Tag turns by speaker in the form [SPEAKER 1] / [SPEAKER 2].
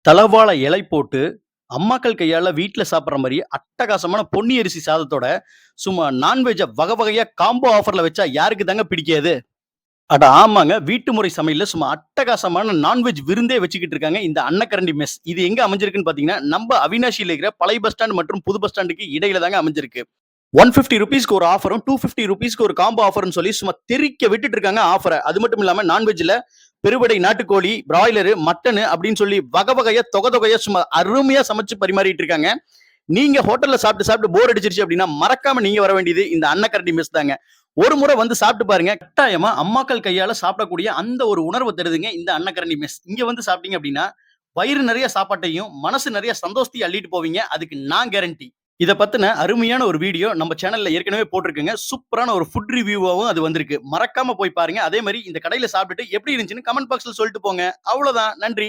[SPEAKER 1] தலவாழ இலை போட்டு, அம்மாக்கள் கையால வீட்ல சாப்பிடுற மாரி அட்டகாசமான பொன்னி அரிசி சாதத்தோட, சும்மா நான்வெஜ்ஜ வகை வகையா காம்போ ஆஃபர்ல வச்சா யாருக்கு தாங்க பிடிக்காது? அட ஆமாங்க. வீட்டு முறை சமையல்ல சும்மா அட்டகாசமான நான்வெஜ் விருந்தே வச்சுக்கிட்டு இருக்காங்க இந்த அன்னக்கரண்டி மெஸ். இது எங்க அமைஞ்சிருக்குன்னு பார்த்தீங்கன்னா, நம்ப அவினாஷில இருக்கிற பழைய பஸ் ஸ்டாண்ட் மற்றும் புது பஸ் ஸ்டாண்டுக்கு இடையில தாங்க அமைஞ்சிருக்கு. ₹150க்கு ஒரு ஆஃபரும், ₹250க்கு ஒரு காம்போ ஆஃபர்ன்னு சொல்லி சும்மா தெறிக்க விட்டுட்டு இருக்காங்க ஆஃபர. அது மட்டும் இல்லாம நான்வெஜ்ல பெருவடை நாட்டுக்கோழி, பிராய்லரு, மட்டனு அப்படின்னு சொல்லி வகை வகையா, தொகை தொகையா சும்மா அருமையா சமைச்சு பரிமாறிட்டு இருக்காங்க. நீங்க ஹோட்டல்ல சாப்பிட்டு சாப்பிட்டு போர் அடிச்சிருச்சு அப்படின்னா, மறக்காம நீங்க வர வேண்டியது இந்த அன்னக்கரண்டி மெஸ் தாங்க. ஒரு முறை வந்து சாப்பிட்டு பாருங்க. கட்டாயமா அம்மாக்கள் கையால சாப்பிடக்கூடிய அந்த ஒரு உணர்வ தருதுங்க இந்த அன்னக்கரண்டி மெஸ். இங்க வந்து சாப்பிட்டீங்க அப்படின்னா, வயிறு நிறைய சாப்பாட்டையும், மனசு நிறைய சந்தோஷத்தையும் அள்ளிட்டு போவீங்க. அதுக்கு நான் கேரண்டி. இத பத்தின அருமையான ஒரு வீடியோ நம்ம சேனல்ல ஏற்கனவே போட்டிருக்கேங்க. சூப்பரான ஒரு ஃபுட் ரிவ்யூவாவும் அது வந்திருக்கு. மறக்காம போய் பாருங்க. அதே மாரி இந்த கடையில சாப்பிட்டுட்டு எப்படி இருந்துச்சுன்னு கமெண்ட் பாக்ஸ்ல சொல்லிட்டு போங்க. அவ்வளோதான். நன்றி.